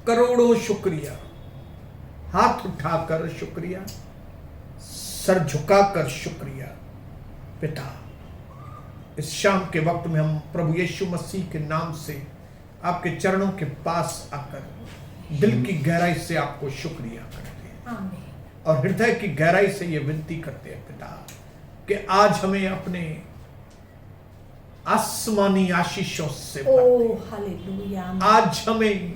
करोड़ों शुक्रिया, हाथ उठाकर शुक्रिया, सर झुकाकर शुक्रिया। पिता, इस शाम के वक्त में हम प्रभु यीशु मसीह के नाम से आपके चरणों के पास आकर दिल की गहराई से आपको शुक्रिया करते हैं आमीन। और हृदय की गहराई से ये विनती करते हैं पिता कि आज हमें अपने आसमानी आशीषों से भर दे। हालेलुया। आज हमें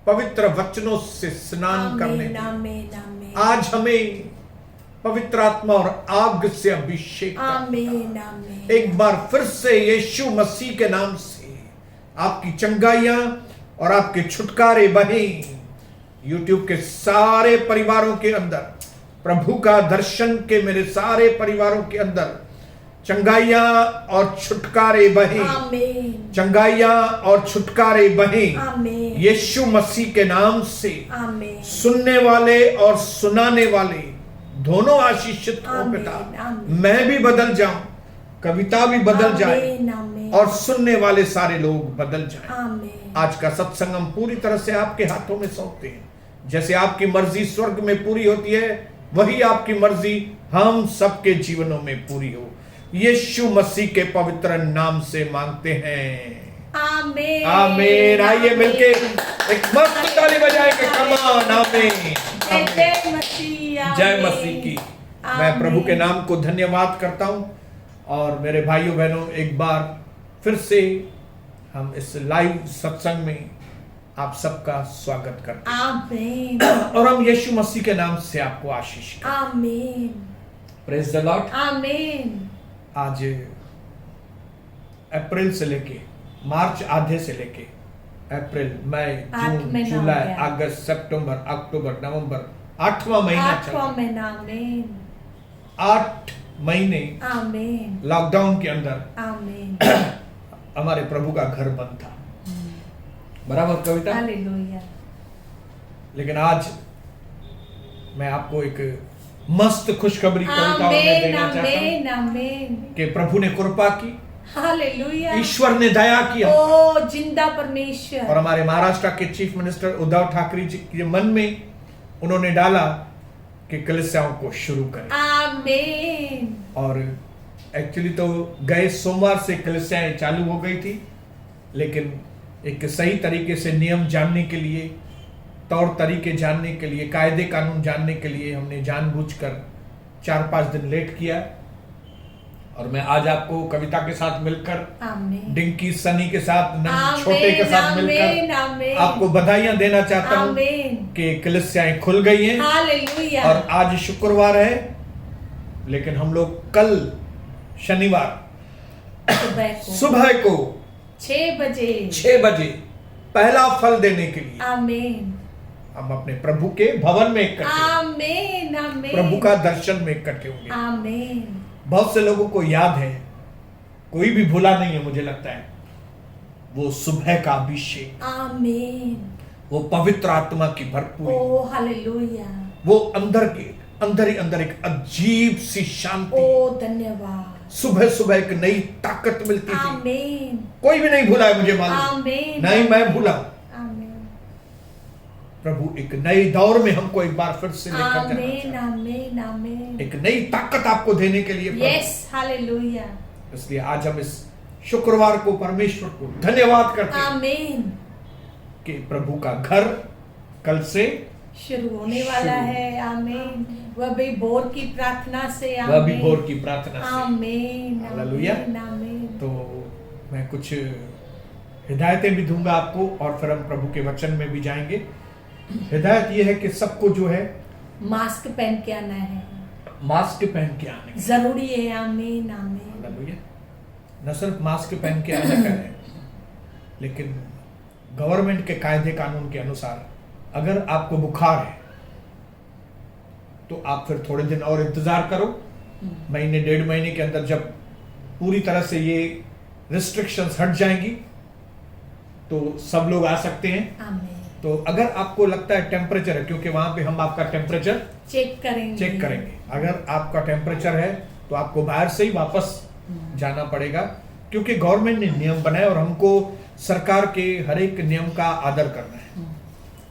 पवित्र वचनों से स्नान करने दे। आमीन आमीन। आज हमें पवित्र आत्मा और आग से अभिषेक कर। आमीन आमीन। एक बार फिर से यीशु मसीह के नाम से आपकी चंगाइयां और आपके छुटकारे बहे यूट्यूब के सारे परिवारों के अंदर। प्रभु का दर्शन के मेरे सारे परिवारों के अंदर चंगाइयां और छुटकारे बहे। आमीन। चंगाइयां और छुटकारे बहे आमीन। यीशु मसीह के नाम से। आमीन। सुनने वाले और सुनाने वाले दोनों आशीषित हो पिता। आमीन। मैं भी बदल जाऊं, कविता भी बदल जाए आमीन आमीन। और सुनने वाले सारे लोग बदल जाएं। आमीन। आज का सत्संग हम पूरी तरह से आपके हाथों में सौंपते हैं। जैसे आपकी मर्जी स्वर्ग में पूरी होती है, वही आपकी मर्जी हम सबके जीवनों में पूरी हो। यीशु मसीह के पवित्र नाम से मांगते हैं, आमीन आमीन। आइए मिलके एक मस्त ताली बजाएंगे। कमान, आमीन। जय मसीह। जय मसीह की। मैं प्रभु के नाम को धन्यवाद करता हूं और मेरे भाइयों बहनों, एक बार फिर से हम इस लाइव सत्संग में आप सबका स्वागत करते हैं। आमीन। और हम यीशु मसीह के नाम से आपको आशीष करते हैं। आमीन। Praise the Lord. आमीन। आज अप्रैल से लेके मार्च आधे से लेके अप्रैल, मई, जून, जुलाई, अगस्त, सितंबर, अक्टूबर, नवंबर, 8वां महीना चल रहा है। 8वां महीना। आमीन। 8 महीने आमीन। लॉकडाउन के अंदर आमीन। हमारे प्रभु का घर बंद था। बराबर कविता। हालेलुया। लेकिन आज मैं आपको एक मस्त खुशखबरी कविताओं में देना चाहता हूं आमीन आमीन। कि प्रभु ने कृपा की, हालेलुया। ईश्वर ने दया की ओ जिंदा परमेश्वर। और हमारे महाराष्ट्र के चीफ मिनिस्टर उद्धव ठाकरे जी के मन में उन्होंने डाला कि कलीसियाओं को शुरू करें। आमीन। और एक्चुअली तो गए सोमवार से कलीसियाएं चालू हो गई थी, लेकिन एक सही तरीके से नियम जानने के लिए, तौर तरीके जानने के लिए, कायदे कानून जानने के लिए हमने जानबूझकर 4-5 दिन लेट किया। और मैं आज आपको कविता के साथ मिलकर, आमीन। डिंकी, सनी के साथ, छोटे के साथ मिलकर आपको बधाइयां देना चाहता हूं कि कलीसियाएं खुल गई हैं। हालेलुया। और आज शुक्रवार है, लेकिन हम लोग कल शनिवार सुबह को 6 बजे पहला फल देने के लिए आमीन। हम अपने प्रभु के भवन में इकट्ठे, आमीन आमीन। प्रभु का दर्शन में इकट्ठे होंगे। आमीन। बहुत से लोगों को याद है, कोई भी भूला नहीं है मुझे लगता है, वो सुबह का अभिषेक, आमीन। वो पवित्र आत्मा की भरपूरी, ओ हालेलुया। वो अंदर ही अंदर एक अजीब सी शांति। ओ धन्यवाद। सुबह सुबह एक नई ताकत मिलती थी। आमीन। कोई भी नहीं भूला है, मुझे मालूम। आमीन। नहीं मैं भूला। आमीन। प्रभु एक नए दौर में हमको एक बार फिर से लेकर जाना आमीन चाहता है। आमीन आमीन। एक नई ताकत आपको देने के लिए यस हालेलुया। इसलिए आज हम इस शुक्रवार को परमेश्वर को धन्यवाद करते हैं आमीन। कि प्रभु का घर कल से शुरू होने वाला है। आमीन। वह भी भोर की प्रार्थना से। वह भी भोर की प्रार्थना से। आमीन हालेलुया। आमीन। तो मैं कुछ हिदायतें भी दूंगा आपको और फिर हम प्रभु के वचन में भी जाएंगे। हिदायत यह है कि सबको जो है मास्क पहन के आना है। मास्क पहन के आने जरूरी है। आमीन आमीन। हालेलुया। न सिर्फ मास्क पहन के आना कह रहे हैं, लेकिन गवर्नमेंट के कायदे कानून के अनुसार अगर आपको बुखार है तो आप फिर थोड़े दिन और इंतजार करो। महीने 1.5 महीने के अंदर जब पूरी तरह से ये रिस्ट्रिक्शंस हट जाएंगी तो सब लोग आ सकते हैं। आमीन। तो अगर आपको लगता है टेम्परेचर है, क्योंकि वहां पे हम आपका टेम्परेचर चेक करेंगे। अगर आपका टेम्परेचर है तो आपको बाहर से ही वापस जाना पड़ेगा, क्योंकि गवर्नमेंट ने नियम बनाए और हमको सरकार के हर एक नियम का आदर करना है।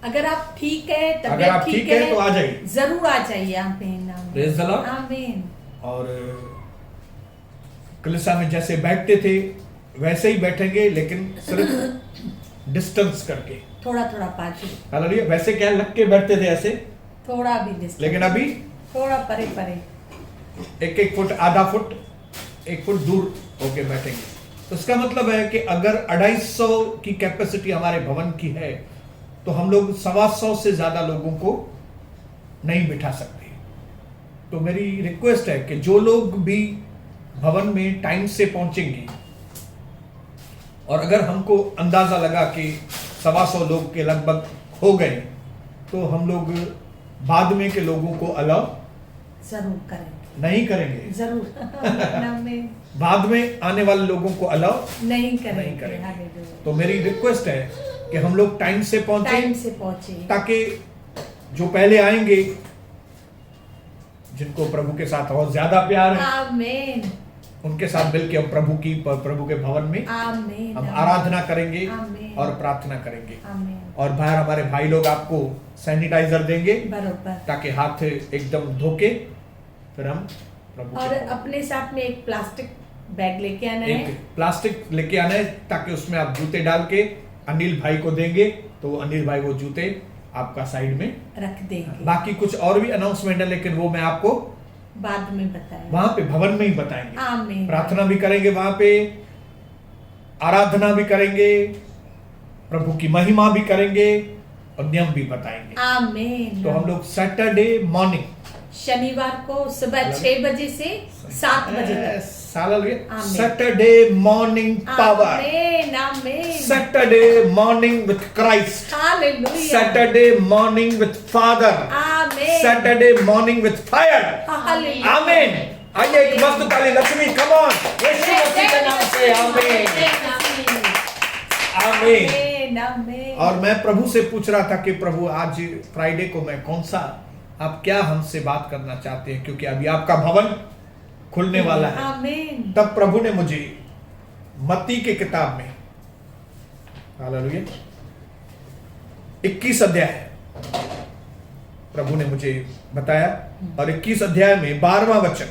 अगर आप ठीक है, अगर तबीयत आप ठीक है तो आ जाइए। जरूर आ जाइए। आमीन Praise the Lord। आमीन। और कलीसिया में जैसे बैठते थे वैसे ही बैठेंगे, लेकिन सिर्फ डिस्टेंस करके। थोड़ा थोड़ा पाछू, हालेलुया। वैसे क्या लग के बैठते थे ऐसे, थोड़ा भी डिस्टेंस, लेकिन अभी थोड़ा परे परे, 1-1 फुट, आधा फुट, 1 फुट दूर होके बैठेंगे। तो इसका मतलब है कि अगर 250 की कैपेसिटी हमारे भवन की है तो हम लोग 125 से ज्यादा लोगों को नहीं बिठा सकते। तो मेरी रिक्वेस्ट है कि जो लोग भी भवन में टाइम से पहुंचेंगे, और अगर हमको अंदाजा लगा कि 125 लोग के लगभग हो गए, तो हम लोग बाद में के लोगों को अलाउ जरूर करेंगे, नहीं करेंगे। जरूर आमीन। बाद में आने वाले लोगों को अलाउ नहीं नहीं करेंगे। करेंगे। हालेलुया। तो मेरी रिक्वेस्ट है कि हम लोग टाइम से टाइम पहुंचे, से पहुंचे, ताकि जो पहले आएंगे, जिनको प्रभु के साथ और ज्यादा प्यार है, आमीन उनके साथ मिलकर हम प्रभु के भवन में आमीन हम आराधना करेंगे आमीन। और प्रार्थना करेंगे। आमीन। और बाहर हमारे भाई लोग आपको सैनिटाइजर देंगे, बरोबर। ताकि हाथ एकदम धोके फिर हम प्रभु और के अपने साथ में एक प्लास्टिक बैग लेके आना है। एक प्लास्टिक लेके आना है, ताकि उसमें आप जूते डाल के अनिल भाई को देंगे, तो अनिल भाई वो जूते आपका साइड में रख देंगे। बाकी कुछ और भी अनाउंसमेंट है, लेकिन वो मैं आपको बाद में बताएंगे। वहां पे भवन में ही बताएंगे। आमीन। प्रार्थना भी करेंगे वहां पे, आराधना भी करेंगे, प्रभु की महिमा भी करेंगे और नियम भी बताएंगे। आमीन। तो हम लोग सैटरडे मॉर्निंग, शनिवार को सुबह 6 बजे से 7 बजे तक। आमीन। सैटरडे मॉर्निंग पावर, आमीन आमीन। सैटरडे मॉर्निंग विथ क्राइस्ट, हालेलुया। सैटरडे मॉर्निंग विथ फादर, आमीन। Saturday morning with fire. हालेलुया। आमीन। आइए एक मस्त ताली लक्ष्मी, कम ऑन, यीशु मसीह के नाम से आमीन आमीन। आमीन आमीन। और मैं प्रभु से पूछ रहा था कि प्रभु आज फ्राइडे को मैं कौन सा, आप क्या हमसे बात करना चाहते हैं, क्योंकि अभी आपका भवन खुलने वाला है। आमीन। तब प्रभु ने मुझे मत्ती के किताब में, हालेलुया, 21 अध्याय प्रभु ने मुझे बताया, और 21 अध्याय में 12वां वचन,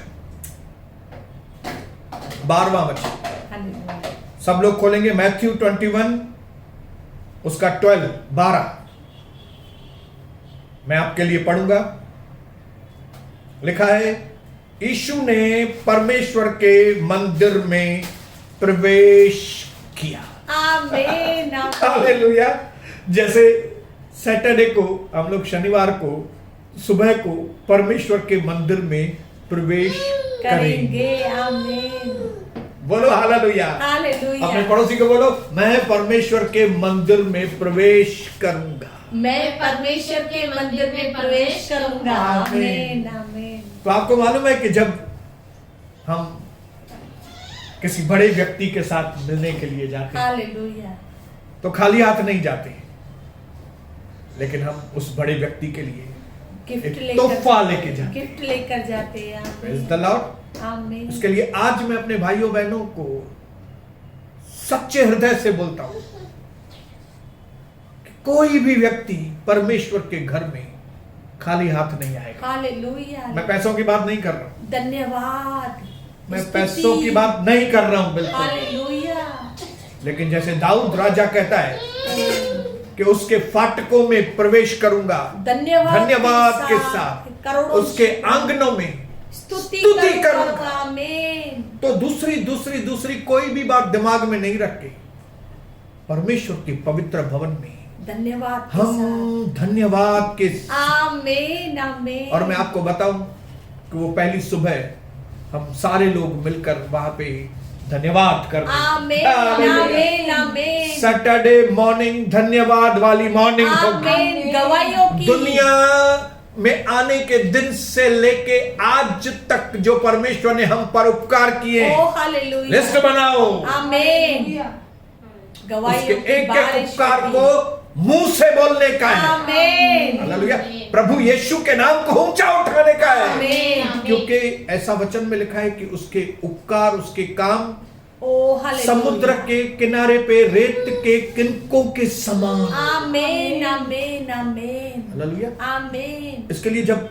हालेलुया। सब लोग खोलेंगे। मैथ्यू 21 उसका 12 मैं आपके लिए पढ़ूंगा। लिखा है, यीशु ने परमेश्वर के मंदिर में प्रवेश किया। आमीन आमीन। हालेलुया। जैसे सैटरडे को हम लोग शनिवार को सुबह को परमेश्वर के मंदिर में प्रवेश करेंगे। आमीन। बोलो हालेलुया। हालेलुया। अपने पड़ोसी को बोलो, मैं परमेश्वर के मंदिर में प्रवेश करूंगा। मैं परमेश्वर के मंदिर में प्रवेश करूंगा। आमीन आमीन। तो आपको मालूम है कि जब हम किसी बड़े व्यक्ति के साथ मिलने के लिए जाते हैं, हालेलुया, तो खाली हाथ नहीं जाते, लेकिन हम उस बड़े व्यक्ति के लिए गिफ्ट एक तोहफा लेके जाते हैं। गिफ्ट लेकर जाते हैं। Praise the Lord। आमीन। इसके लिए आज मैं अपने भाइयों बहनों को सच्चे हृदय से बोलता हूं कि कोई भी व्यक्ति परमेश्वर के घर में खाली हाथ नहीं आएगा। हालेलुया। मैं पैसों की बात नहीं कर रहा हूं, धन्यवाद। मैं स्तुति। पैसों की बात नहीं कर रहा हूं बिल्कुल, हालेलुया। लेकिन जैसे दाऊद राजा कहता है कि उसके फाटकों में प्रवेश करूंगा धन्यवाद के साथ, करोड़ों उसके आंगनों में स्तुति करूंगा। करूंगा। आमीन। तो दूसरी कोई भी बात दिमाग में नहीं रख के परमेश्वर के पवित्र भवन में धन्यवाद के हम साथ। धन्यवाद के आमीन आमीन। और मैं आपको बताऊं कि वो पहली सुबह हम सारे लोग मिलकर वहां पे धन्यवाद कर आमीन आमीन आमीन। सैटरडे मॉर्निंग धन्यवाद वाली मॉर्निंग होगी। आमीन। गवाहियों की दुनिया में आने के दिन से लेके आज तक जो परमेश्वर ने हम पर उपकार किए, ओ हालेलुया। लिस्ट बनाओ। आमीन। उसके गवाहियों की एक एक बारिश उपकार होगी। को मुंह से बोलने का है। आमीन। हालेलुया। प्रभु यीशु के नाम को ऊंचा उठाने का है, आमीन। क्योंकि ऐसा वचन में लिखा है कि उसके उपकार, उसके काम ओ हालेलुया। समुद्र के किनारे पे रेत के किनकों के समान। आमीन आमीन आमीन हालेलुया। आमीन। इसके लिए जब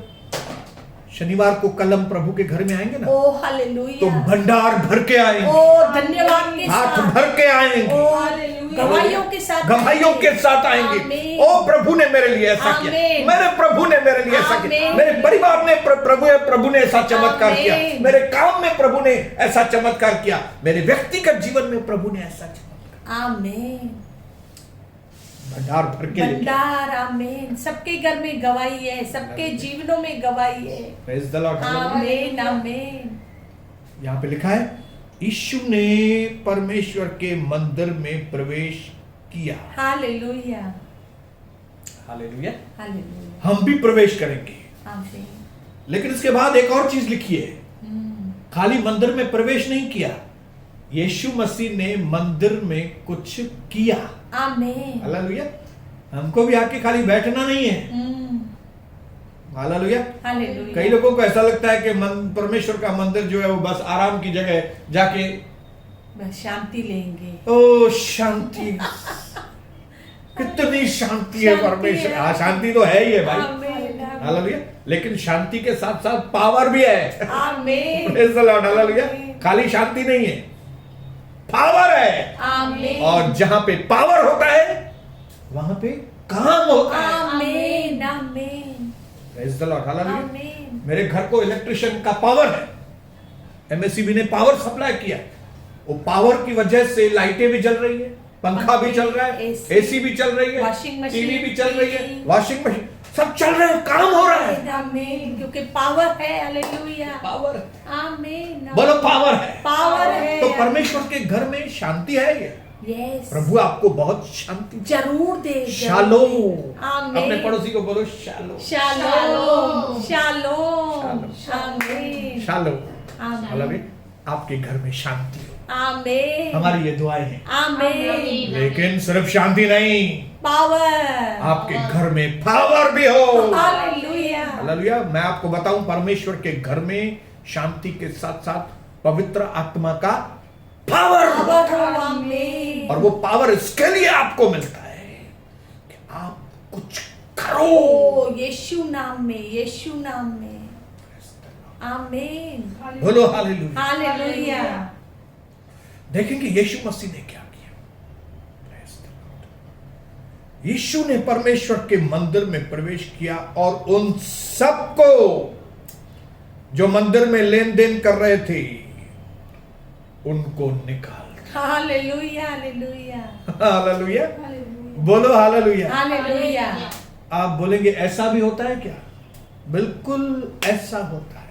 शनिवार को कल हम प्रभु के घर में आएंगे ना, ओ हालेलुया। तो भंडार भर के आएंगे, ओ धन्यवाद के हाथ साथ, भर के आएंगे, ओ गवाहियों के साथ, गवाहियों के साथ आएंगे। आमीन। ओ प्रभु ने मेरे लिए ऐसा किया, आमीन। मेरे प्रभु ने मेरे लिए ऐसा किया, आमीन। मेरे परिवार ने प्रभु ने ऐसा चमत्कार किया, आमीन। मेरे काम में प्रभु ने ऐसा चमत्कार किया, मेरे व्यक्तिगत जीवन में प्रभु ने ऐसा चमत्कार। आमीन। भंडार भर के लेके। भंडार आमीन। सबके घर में गवाही है, सबके जीवनों में गवाही है। Praise the Lord. आमीन आमीन। यहाँ पे लिखा है यीशु ने परमेश्वर के मंदिर में प्रवेश किया। Hallelujah hallelujah. हालेलुया। हम भी प्रवेश करेंगे, आमीन। लेकिन इसके बाद एक और चीज लिखी है, खाली मंदिर में प्रवेश नहीं किया, यीशु मसीह ने मंदिर में कुछ किया। आमीन। हालेलुया। हमको भी आके खाली बैठना नहीं है। हालेलुया। हालेलुया। कई लोगों को ऐसा लगता है कि परमेश्वर का मंदिर जो है वो बस आराम की जगह है, जाके बस शांति लेंगे। ओ शांति, कितनी शांति है परमेश्वर। हाँ, शांति तो है ही है भाई। आमीन हालेलुया। लेकिन शांति के साथ साथ पावर भी है। आमीन। Praise the Lord. हालेलुया। खाली शांति नहीं है, पावर है। आमीन। और जहां पे पावर होता है वहां पे काम होता है। आमीन आमीन Praise the Lord. हालेलुया। आमीन। मेरे घर को इलेक्ट्रिशियन का पावर है, एमएससीबी ने पावर सप्लाई किया, वो पावर की वजह से लाइटें भी जल रही है, पंखा भी चल रहा है, एसी भी चल रही है, वॉशिंग मशीन, टीवी भी चल रही है, टीवी, वॉशिंग मशीन सब चल रहे हैं, काम हो रहा है। आमीन। क्योंकि पावर है। हालेलुया। पावर, आमीन। बोलो पावर है। पावर है। तो परमेश्वर के घर में शांति है। ये यस। प्रभु आपको बहुत शांति जरूर दे। शालोम। आमीन। अपने पड़ोसी को बोलो शालोम। शालोम शालोम आमीन शालोम। आमीन। हालेलुया। आपके घर में शांति हो, आमीन। हमारी ये दुआएं हैं। आमीन। लेकिन सिर्फ शांति नहीं, पावर। आपके घर में पावर भी हो। हालेलुया। हालेलुया। मैं आपको बताऊं, परमेश्वर के घर में शांति के साथ साथ पवित्र आत्मा का पावर पावर हो। आमीन। और वो पावर इसके लिए आपको मिलता है कि आप कुछ करो। ओ यीशु नाम में, यीशु नाम में। आमीन। बोलो हालेलुया। हालेलुया। देखेंगे यीशु मसीह ने क्या किया। यीशु ने परमेश्वर के मंदिर में प्रवेश किया और उन सबको जो मंदिर में लेन देन कर रहे थे उनको निकाल दिया। Hallelujah hallelujah hallelujah. बोलो हालेलुया। हालेलुया। आप बोलेंगे ऐसा भी होता है क्या? बिल्कुल ऐसा होता है,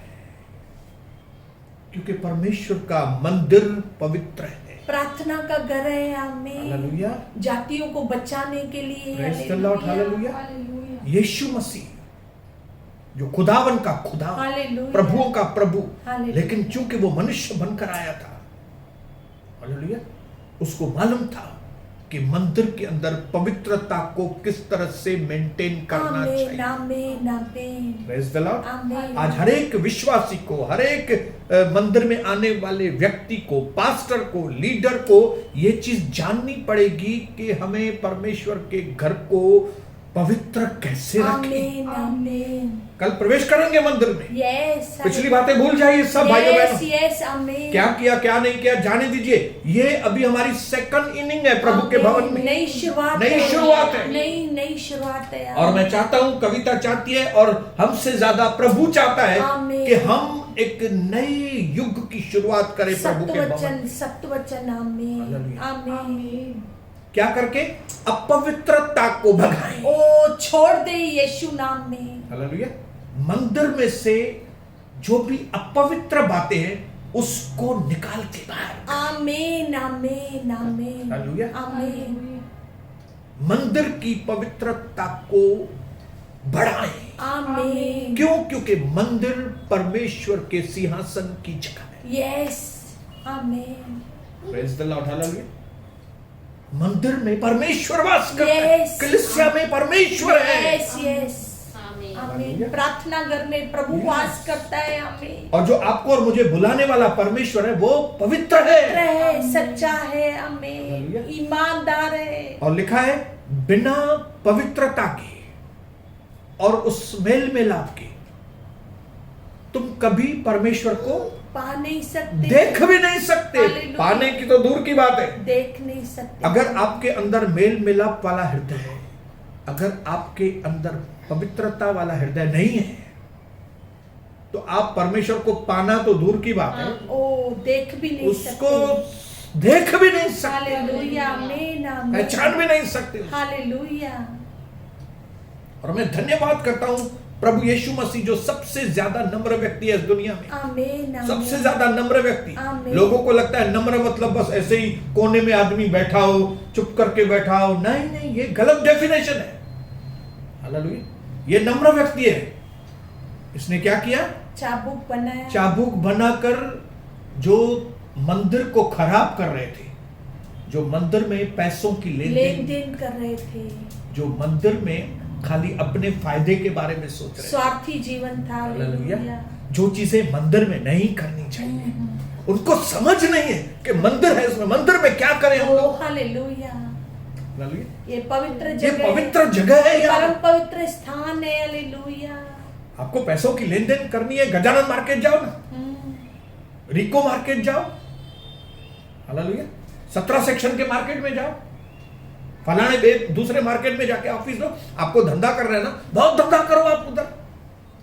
क्योंकि परमेश्वर का मंदिर पवित्र है, प्रार्थना का घर है। आमीन। हालेलुया। जातियों को बचाने के लिए। Praise the Lord. हालेलुया। यीशु मसीह जो खुदावन का खुदा, हालेलुया। प्रभुओं का प्रभु, हालेलुया। लेकिन चूंकि वो मनुष्य बनकर आया था, हालेलुया, उसको मालूम था कि मंदिर के अंदर पवित्रता को किस तरह से मेंटेन करना आमीन चाहिए। आमीन आमीन। Praise the Lord. आमीन। आज हर एक विश्वासी को, हर एक मंदिर में आने वाले व्यक्ति को, पास्टर को, लीडर को ये चीज जाननी पड़ेगी कि हमें परमेश्वर के घर को पवित्र कैसे रखें। आमीन आमीन। कल प्रवेश करेंगे मंदिर में, यस। पिछली बातें भूल जाइए सब भाइयों बहनों। यस आमीन। क्या किया क्या नहीं किया जाने दीजिए। ये अभी हमारी सेकंड इनिंग है प्रभु के भवन में, नई शुरुआत। नई शुरुआत है। नई शुरुआत है। और मैं चाहता हूं, कविता चाहती है और हमसे ज्यादा प्रभु चाहता है आमीन। कि हम एक नए युग की शुरुआत करें प्रभु के भवन में। सत्वचन आमीन हालेलुया। आमीन। क्या करके? अपवित्रता को भगाएं। ओ छोड़ दे यीशु नाम में। हालेलुया। मंदिर में से जो भी अपवित्र बातें हैं उसको निकाल के बाहर। आमीन आमीन आमीन। हालेलुया। आमीन। मंदिर की पवित्रता को बढ़ाएं। आमीन। क्यों? क्योंकि मंदिर परमेश्वर के सिंहासन की जगह है। यस आमीन। Praise the Lord. हालेलुया। मंदिर में परमेश्वर वास करता है, Yes. कलीसिया में परमेश्वर है। Yes yes. हालेलुया। आमीन। प्रार्थना घर में प्रभु वास करता है। आमीन। और जो आपको और मुझे बुलाने वाला परमेश्वर है वो पवित्र है, सच्चा है। आमीन। ईमानदार है। और लिखा है बिना पवित्रता के और उस मेल मिलाप के तुम कभी परमेश्वर को पा नहीं सकते, देख भी नहीं सकते। पाने की तो दूर की बात है, देख नहीं सकते। अगर आपके अंदर मेल मिलाप वाला हृदय है, अगर आपके अंदर पवित्रता वाला हृदय नहीं है, तो आप परमेश्वर को पाना तो दूर की बात है, देख भी नहीं उसको देख भी नहीं सकते, हालेलुया, आमीन, आमीन, पहचान भी नहीं सकते। हालेलुया। और मैं धन्यवाद करता हूं प्रभु यीशु मसीह जो सबसे ज्यादा नम्र व्यक्ति है इस दुनिया में। आमीन, सबसे ज्यादा नम्र व्यक्ति। लोगों को लगता है नम्र मतलब बस ऐसे ही कोने में आदमी बैठा हो, चुप करके बैठा हो। नहीं नहीं, ये गलत डेफिनेशन है। हालेलुया, ये नम्र व्यक्ति है। इसने क्या किया? चाबुक बनाया। चाबुक बनाकर जो मंदिर को खराब कर रहे थे, जो मंदिर में पैसों की लेन देन कर रहे थे, जो मंदिर में खाली अपने फायदे के बारे में सोच रहे, स्वार्थी जीवन था। हालेलुया, जो चीजें मंदिर में नहीं करनी चाहिए, उनको समझ नहीं है कि मंदिर है, इसमें मंदिर में क्या करें हम लोग। हालेलुया, ये पवित्र जगह है, परम पवित्र स्थान है। हालेलुया। आपको पैसों की लेन देन करनी है, गजानन मार्केट जाओ ना, रिको मार्केट जाओ, हालेलुया, 17 सेक्शन के मार्केट में जाओ, फलाने दूसरे मार्केट में जाके ऑफिस लो। आपको धंधा कर रहे हैं ना, बहुत धंधा करो आप उधर,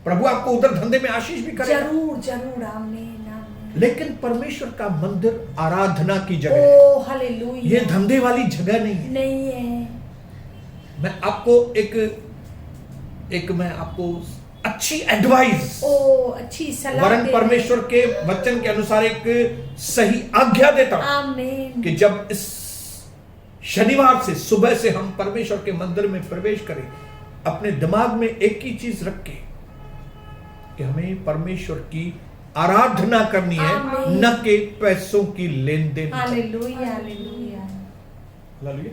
प्रभु आपको उधर धंधे में आशीष भी करे। जरूर जरूर, आमीन, आमीन। लेकिन परमेश्वर का मंदिर आराधना की जगह है। हालेलुया, ये धंधे वाली जगह नहीं है। नहीं है। मैं आपको मैं आपको अच्छी एडवाइस, अच्छी सलाह, वरन परमेश्वर के वचन के अनुसार एक सही आज्ञा देता हूं। आमीन। कि जब इस शनिवार से सुबह से हम परमेश्वर के मंदिर में प्रवेश करें, अपने दिमाग में एक ही चीज रख के कि हमें परमेश्वर की आराधना करनी है, न कि पैसों की लेन देन। Hallelujah, hallelujah, hallelujah.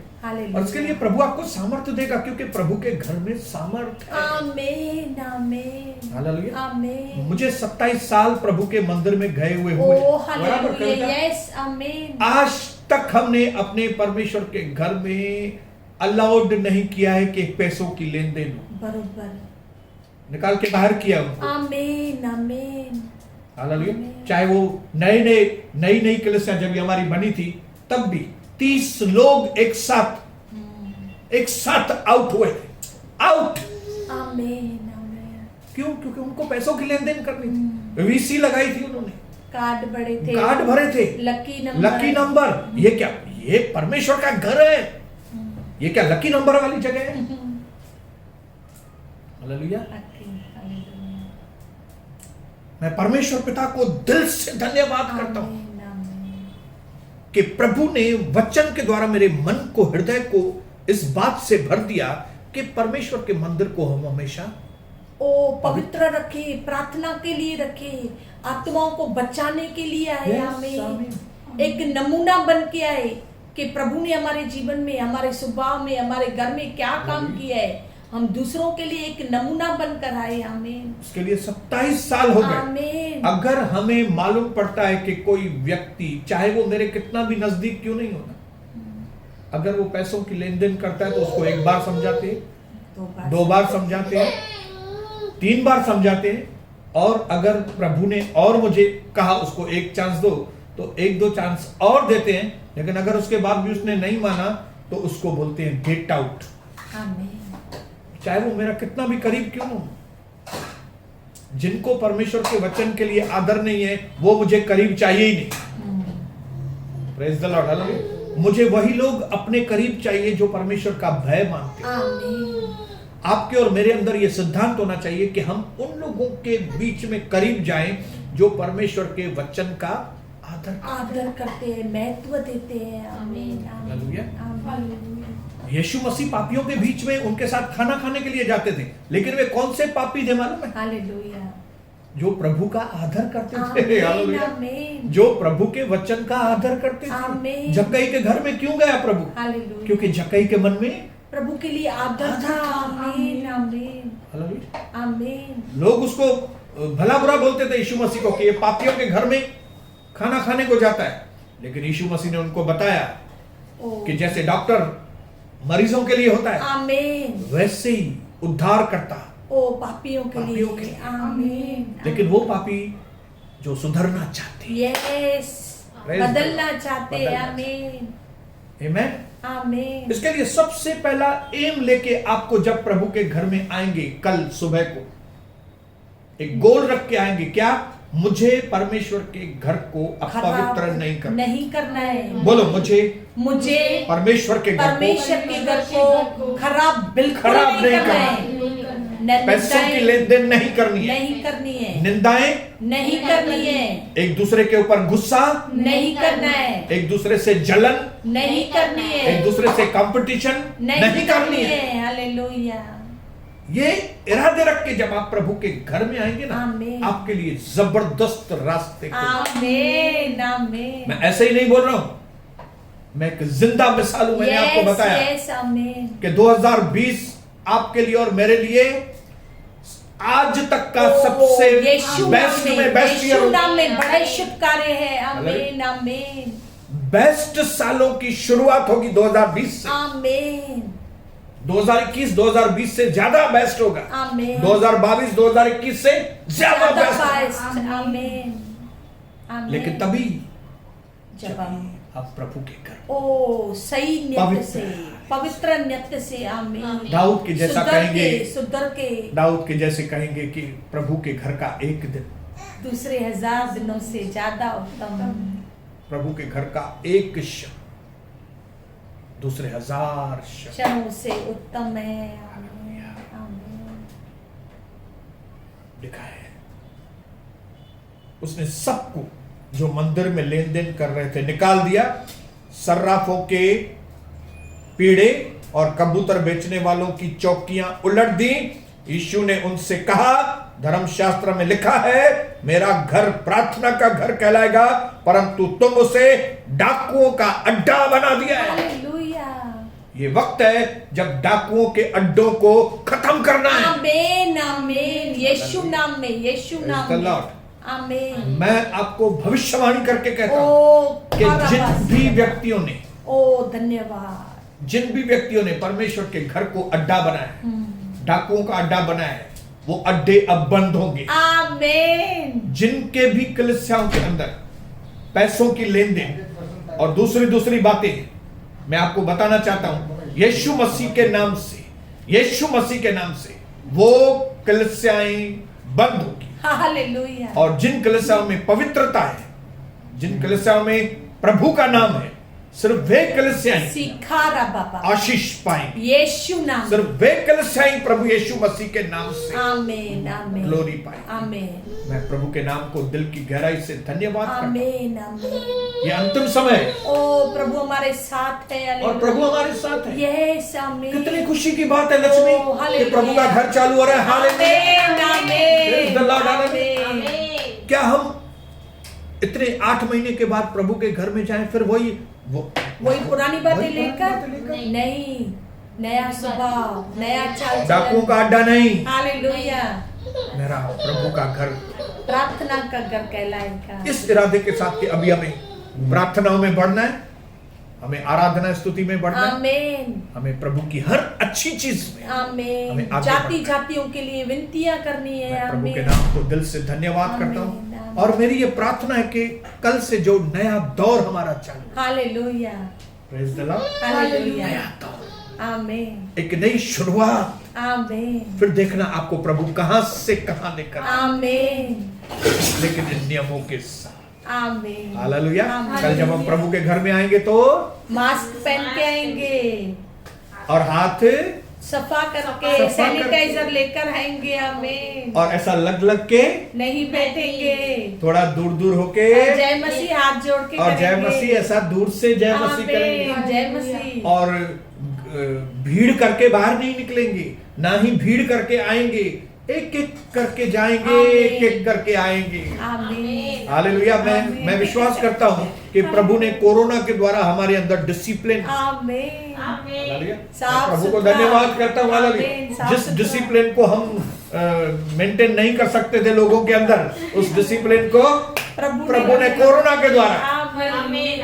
और इसके लिए प्रभु आपको सामर्थ्य देगा, क्योंकि प्रभु के घर में सामर्थ्य है। आमीन, आमीन, हालेलुया, आमीन। मुझे 27 साल प्रभु के मंदिर में गए हुए हालेलुया, यस, आमीन। आज तक हमने अपने परमेश्वर के घर में अलाउड नहीं किया है कि पैसों की लेन देन हो, बरोबर निकाल के बाहर किया उनको। आमीन, आमीन, हालेलुया। चाहे वो नई कलीसिया जब हमारी बनी थी, तब भी 30 लोग एक साथ आउट हुए थे, आउट। आमीन, आमीन। क्यों? क्योंकि उनको पैसों की लेन देन करनी थी। वीसी लगाई थी उन्होंने, कार्ड भरे थे, लकी नंबर। ये क्या? ये परमेश्वर का घर है, ये क्या लकी नंबर वाली जगह है? हालेलुया। मैं परमेश्वर पिता को दिल से धन्यवाद करता हूं कि प्रभु ने वचन के द्वारा मेरे मन को, हृदय को इस बात से भर दिया कि परमेश्वर के मंदिर को हम हमेशा पवित्र रखे, प्रार्थना के लिए रखे, आत्माओं को बचाने के लिए आए। हमें एक नमूना बन के आए कि प्रभु ने हमारे जीवन में, हमारे स्वभाव में, हमारे घर में क्या काम किया है, हम दूसरों के लिए एक नमूना बनकर आए। आमीन। उसके लिए 27 साल हो गए। अगर हमें मालूम पड़ता है कि कोई व्यक्ति, चाहे वो मेरे कितना भी नजदीक क्यों नहीं होना, अगर वो पैसों की लेन देन करता है तो उसको एक बार समझाते हैं, 2 बार समझाते हैं, 3 बार समझाते हैं, और अगर प्रभु ने और मुझे कहा उसको एक चांस दो, तो 1-2 चांस और देते हैं। लेकिन अगर उसके बाद भी उसने नहीं माना तो उसको बोलते हैं गेट आउट। चाहे वो मेरा कितना भी करीब क्यों न हो। जिनको परमेश्वर के वचन के लिए आदर नहीं है, वो मुझे करीब चाहिए ही नहीं। Praise the Lord, hallelujah. मुझे वही लोग अपने करीब चाहिए जो परमेश्वर का भय मानते हैं। आपके और मेरे अंदर ये सिद्धांत होना चाहिए कि हम उन लोगों के बीच में करीब जाएं जो परमेश्वर के वचन का आदर करते हैं, महत्व देते हैं। आमीन, हालेलुया। यीशु मसीह पापियों के बीच में उनके साथ खाना खाने के लिए जाते थे, लेकिन वे कौन से पापी थे मालूम है? हालेलुया। जो प्रभु का आदर करते थे। हालेलुया। जो प्रभु के वचन का आदर करते थे। जक्कई के घर में क्यों गया प्रभु? हालेलुया। क्योंकि जक्कई के मन में प्रभु के लिए आदर था। आमीन, आमीन। हालेलुया। आमीन। लोग उसको भला बुरा बोलते थे यीशु मसीह को कि ये पापियों के घर में खाना खाने को जाता है, लेकिन यीशु मसीह ने उनको बताया ओ कि जैसे डॉक्टर मरीजों के लिए होता है, आमीन। वैसे ही उद्धार करता। ओ पापियों के पापियों के लिए लिए। आमीन। लेकिन वो पापी जो सुधरना चाहते यस, Praise बदलना God. चाहते हैं। बदलना आमीन आमेन। आमीन। इसके लिए सबसे पहला एम लेके आपको जब प्रभु के घर में आएंगे, कल सुबह को एक गोल रख के आएंगे, क्या? मुझे परमेश्वर के घर को अपवित्र नहीं करना। नहीं करना है। बोलो, मुझे परमेश्वर के घर को खराब बिल्कुल नहीं करना है। पैसों की लेन देन नहीं करनी है, नहीं करनी है। निंदाएं नहीं करनी है। एक दूसरे के ऊपर गुस्सा नहीं करना है। एक दूसरे से जलन नहीं करनी है। एक दूसरे से कंपटीशन नहीं करनी है। हालेलुया। ये इरादे रख के जब आप प्रभु के घर में आएंगे ना, आमीन। आपके लिए जबरदस्त रास्ते आमीन आमीन। मैं ऐसे ही नहीं बोल रहा हूं, मैं एक जिंदा मिसाल हूं। मैंने आपको बताया यस आमीन। कि 2020 आपके लिए और मेरे लिए आज तक का सबसे बेस्ट में बेस्ट यीशु ईयर, नाम में बड़े शुभ कार्य है। आमीन आमीन बेस्ट सालों की शुरुआत होगी 2020 से। आमीन 2021 2020 से ज्यादा बेस्ट होगा। आमीन। 2022 2021 से ज्यादा बेस्ट। आमीन आमीन। लेकिन तभी जब हम आप प्रभु के घर ओ सही नियत पवित्र से, पवित्र नियत से। आमीन। दाऊद के जैसा कहेंगे, सुधर के दाऊद के जैसे कहेंगे कि प्रभु के घर का एक दिन दूसरे 1000 दिनों से ज्यादा उत्तम। प्रभु के घर का एक क्षण दूसरे 1000 क्षण क्षणों से उत्तम है। आमीन आमीन। लिखा है उसने सबको जो मंदिर में लेन देन कर रहे थे निकाल दिया, सर्राफों के पीड़े और कबूतर बेचने वालों की चौकियां उलट दी। यीशु ने उनसे कहा, धर्मशास्त्र में लिखा है मेरा घर प्रार्थना का घर कहलाएगा, परंतु तुम उसे डाकुओं का अड्डा बना दिया है। हालेलुया। ये वक्त है जब डाकुओं के अड्डों को खत्म करना है। आमीन आमीन। यीशु नाम में, यीशु Praise नाम the में। Lord. आमीन। मैं आपको भविष्यवाणी करके कहता हूं ओ कि जिन भी व्यक्तियों ने ओ धन्यवाद। जिन भी व्यक्तियों ने परमेश्वर के घर को अड्डा बनाया, डाकुओं का अड्डा बनाया है, वो अड्डे अब बंद होंगे। आमीन। जिनके भी कलीसियाओं के अंदर पैसों की लेन देन और दूसरी बातें, मैं आपको बताना चाहता हूं यीशु मसीह के नाम से, यीशु मसीह के नाम से वो कलीसियाएं बंद होगी। हालेलुया। और जिन कलीसियाओं में पवित्रता है, जिन कलीसियाओं में प्रभु का नाम है, सिर्फ वे कलीसियाएं सिखारा बाबा आशीष पाएंगे। यीशु नाम। सिर्फ वे कलीसियाएं प्रभु यीशु मसीह के नाम से आमीन आमीन। ग्लोरी पाएंगे। आमीन मैं प्रभु के नाम को दिल की गहराई से धन्यवाद करता हूं। आमीन आमीन। ये अंतिम समय है ओ प्रभु हमारे साथ है। और प्रभु हमारे साथ है। यस आमीन। कितनी खुशी की बात है लक्ष्मी ओ, कि हालेलुया। प्रभु का घर चालू हो रहा है। हालेलुया। आमीन Praise the Lord, आमीन। आमीन। क्या हम इतने 8 महीने के बाद प्रभु के घर में जाएं फिर वही पुरानी बातें वही लेकर? पुरानी बातें नहीं, नया स्वभाव, नया चाल डाकुओं का अड्डा नहीं, हालेलुया। मेरा प्रभु का घर प्रार्थना का घर कहलाएगा। इस इरादे के साथ कि अभी हमें प्रार्थनाओं में बढ़ना है, हमें आराधना स्तुति में बढ़ना है, आमीन हमें प्रभु की हर अच्छी चीज में आमीन। हमें आगे जाति बढ़ना है। जातियों के लिए विनतियां करनी है। मैं प्रभु के आमीन नाम को दिल से धन्यवाद करता आमीन, हूँ। आमीन। और मेरी ये प्रार्थना है कि कल से जो नया दौर हमारा चालू, hallelujah praise the Lord, hallelujah. नया दौर, आमीन एक नई शुरुआत, आमीन फिर देखना आपको प्रभु कहां से कहां लेकर आए। आमीन लेकिन इन नियमों के साथ। आमीन। हालेलुया। आमीन। कल जब हम प्रभु के घर में आएंगे तो मास्क पहन के आएंगे, और हाथ सफा करके, सफा सैनिटाइजर लेकर आएंगे। आमीन। और ऐसा लग के नहीं बैठेंगे, थोड़ा दूर दूर होके जय मसीह हाथ जोड़ के और जय करेंगे। मसीह ऐसा दूर से जय मसीह करेंगे। आमीन, जय मसीह। और भीड़ करके बाहर नहीं निकलेंगे, ना ही भीड़ करके आएंगे। एक एक करके जाएंगे, एक एक करके आएंगे। आमीन। हालेलुया। मैं विश्वास करता हूँ कि प्रभु ने कोरोना के द्वारा हमारे अंदर डिसिप्लिन, आमीन। हालेलुया, साफ प्रभु को सुथरा। धन्यवाद करता हूँ। हालेलुया। आमीन। साफ जिस सुथरा। डिसिप्लिन को हम मेंटेन नहीं कर सकते थे लोगों के अंदर, उस डिसिप्लिन को प्रभु ने कोरोना के द्वारा, आमीन।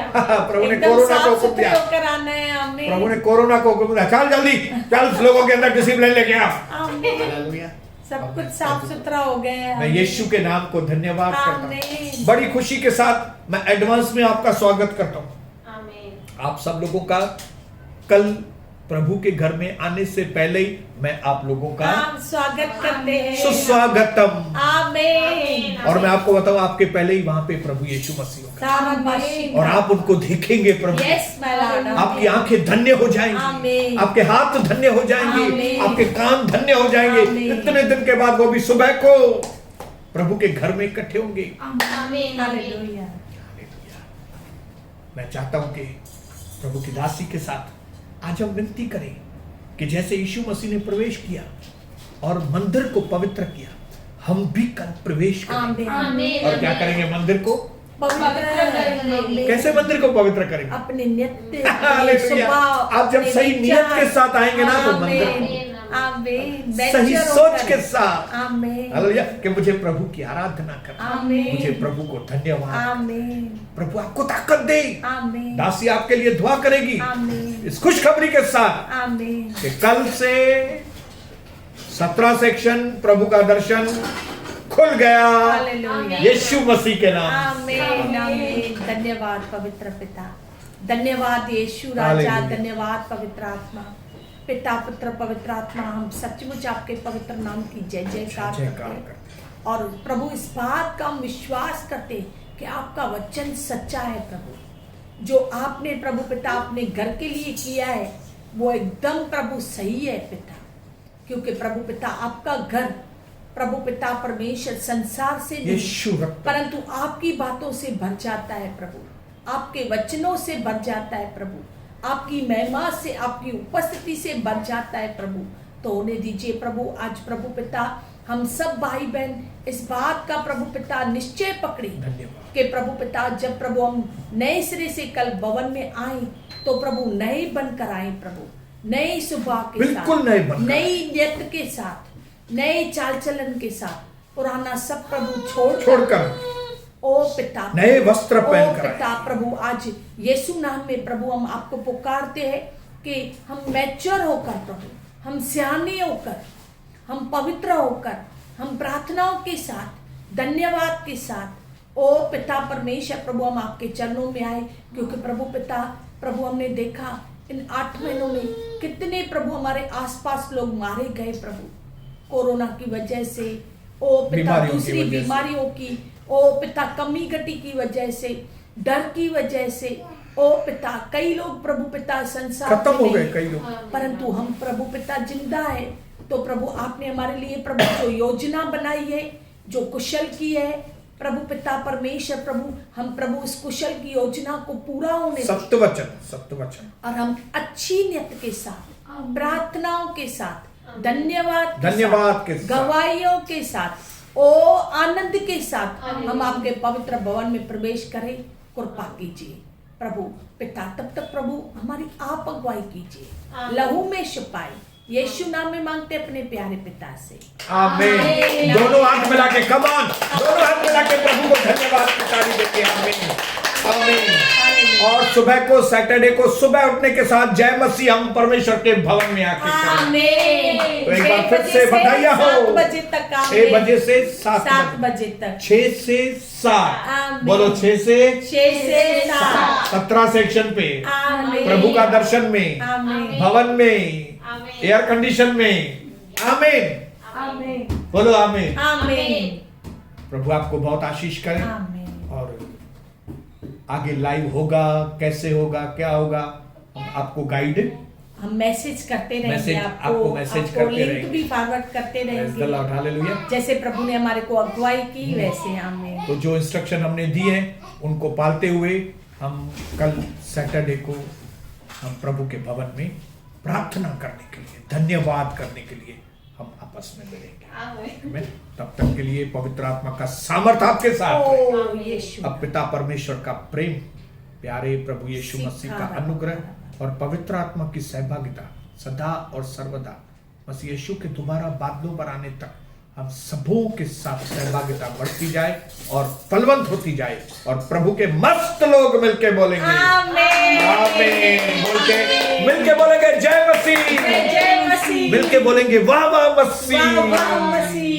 प्रभु ने एकदम कोरोना को साफ हुक्म सुथरे दिया। होकर आना है। आमीन। प्रभु ने कोरोना को हुक्म दिया, चल जल्दी चल लोगों के अंदर डिसिप्लिन लेके आ। आमीन। हालेलुया। सब कुछ साफ सुथरा हो गया है। मैं यीशु के नाम को धन्यवाद करता हूँ। आमीन। बड़ी खुशी के साथ मैं एडवांस में आपका स्वागत करता हूँ। आमीन। आप सब लोगों का कल प्रभु के घर में आने से पहले ही मैं आप लोगों का आप स्वागत करते हैं। सुस्वागतम। आमीन। और मैं आपको बताऊं, आपके पहले ही वहां पे प्रभु यीशु मसीह होगा शाबाशी। और आप उनको देखेंगे। प्रभु यस माय लॉर्ड। आपकी आंखें धन्य हो जाएंगी, आमीन। आपके हाथ धन्य हो जाएंगे, आमीन। आपके कान धन्य हो जाएंगे। आमीन। इतने दिन के बाद वो भी सुबह को प्रभु के घर में इकट्ठे होंगे। आमीन। हालेलुया। हालेलुया। मैं चाहता हूं कि प्रभु की दासी के साथ आज हम विनती करें कि जैसे यीशु मसीह ने प्रवेश किया और मंदिर को पवित्र किया, हम भी कल प्रवेश करेंगे। आमीन। और क्या करेंगे? मंदिर को पवित्र करेंगे। कैसे मंदिर को पवित्र करेंगे? अपने नित्य, अपने हालेलुया। स्वभाव, आप जब अपने सही नियत विचार। के साथ आएंगे ना तो मंदिर को आमीन। आमीन। सही बेचैन सोच होकर। के साथ, आमीन। हालेलुया, कि मुझे प्रभु की आराधना करना, आमीन। मुझे प्रभु को धन्यवाद, आमीन। प्रभु आपको ताकत दे। आमीन। दासी आपके लिए दुआ करेगी आमीन। इस खुशखबरी के साथ आमीन। कि कल से 17 सेक्शन प्रभु का दर्शन खुल गया हालेलुया। यीशु मसीह के नाम। आमीन। आमीन। धन्यवाद पवित्र पिता, धन्यवाद यीशु राजा, हालेलुया। धन्यवाद पवित्र आत्मा, पिता पुत्र पवित्र आत्मा। हम सचमुच आपके पवित्र नाम की जय जयकार जयकार करते करते हैं। और प्रभु इस बात का हम विश्वास करते हैं कि आपका वचन सच्चा है। प्रभु जो आपने प्रभु पिता अपने घर के लिए किया है वो एकदम प्रभु सही है पिता, क्योंकि प्रभु पिता आपका घर प्रभु पिता परमेश्वर संसार से नहीं, यीशु रक्त, परंतु आपकी बातों से भर जाता है प्रभु, आपके वचनों से भर जाता है प्रभु, आपकी महिमा से, आपकी उपस्थिति से भर जाता है प्रभु। तो होने दीजिए प्रभु। आज प्रभु पिता हम सब भाई बहन इस बात का प्रभु पिता निश्चय पकड़े धन्यवाद कि प्रभु पिता जब प्रभु हम नए सिरे से कल भवन में आए तो प्रभु नए बनकर आए प्रभु, नई सुबह के बिल्कुल साथ, नए बनकर, नई नियत के साथ, नए चाल चलन के साथ, पुराना सब प्रभु छोड़कर ओ पिता, नए वस्त्र ओ पहनकर आए। पिता प्रभु आज यीशु नाम में प्रभु हम आपको पुकारते हैं कि हम मैच्योर होकर प्रभु, हम सियाने होकर, हम पवित्र होकर, हम प्रार्थनाओं के साथ, धन्यवाद के साथ ओ पिता परमेश्वर प्रभु हम आपके चरणों में आए, क्योंकि प्रभु पिता प्रभु हमने देखा इन 8 महीनों में कितने प्रभु हमारे आसपास लोग मारे गए प्रभु, कोरोना की वजह से, ओ पिता दूसरी बीमारियों की, ओ पिता कमी घटी की वजह से, डर की वजह से, ओ पिता कई लोग प्रभु पिता संसार खत्म में हो नहीं, गए कई लोग, परंतु हम प्रभु पिता जिंदा है। तो प्रभु आपने हमारे लिए प्रभु जो योजना बनाई है, जो कुशल की है प्रभु पिता परमेश्वर प्रभु, हम प्रभु इस कुशल की योजना को पूरा होने सत्य वचन और हम अच्छी नियत के साथ, प्रार्थनाओं के साथ, धन्यवाद के साथ, गवाहियों के साथ, ओ आनंद के साथ हम आपके पवित्र भवन में प्रवेश करें। कृपा कीजिए प्रभु पिता, तब तक प्रभु हमारी आप अगुवाई कीजिए, लहू में छुपाए, यीशु नाम में मांगते अपने प्यारे पिता से, आमीन। दोनों हाथ मिला के, कम ऑन, दोनों हाथ मिला के प्रभु को धन्यवाद की तारीफ देते हैं। आमीन, आमीन। और सुबह को, सैटरडे को सुबह उठने के साथ जय मसीह हम परमेश्वर के भवन में आके आमीन। तो एक बार फिर से बधाइयाँ हो। 7 बजे तक, 6 बजे से 7 बजे तक, 6 से 7, आमीन। बोलो 6 से 7 17 सेक्शन पे आमीन। प्रभु का दर्शन में, आमीन। भवन में, एयर कंडीशन में। आमीन, आमीन। बोलो आमीन। आमीन। प्रभु आपको बहुत आशीष करे। आमीन। और आगे लाइव होगा, कैसे होगा, क्या होगा, हम आपको गाइड, हम मैसेज करते रहेंगे, मैसेज आपको मैसेज करते लिंक रहेंगे। भी फॉरवर्ड करते Praise the रहेंगे, Lord, hallelujah। जैसे प्रभु ने हमारे को अगुवाई की वैसे। आमीन। तो जो इंस्ट्रक्शन हमने दिए हैं उनको पालते हुए हम कल सैटरडे को हम प्रभु के भवन में प्रार्थना करने के लिए, धन्यवाद करने के लिए हम आपस में मिलेंगे। आमीन। आमीन। तब तक के लिए पवित्र आत्मा का सामर्थ आपके साथ रहे। ओ यीशु, अब पिता परमेश्वर का प्रेम, प्यारे प्रभु यीशु मसीह का अनुग्रह और पवित्र आत्मा की सहभागिता सदा और सर्वदा मसीह यीशु के दोबारा बादलों पर आने तक हम सबों के साथ सहभागिता बढ़ती जाए और फलवंत होती जाए और प्रभु के मस्त लोग मिलके बोलेंगे आमीन। आमीन। मिलके बोलेंगे जय मसीह, जय मसीह, मिलके बोलेंगे वाह वाह मसीह। वाह वाह मसीह।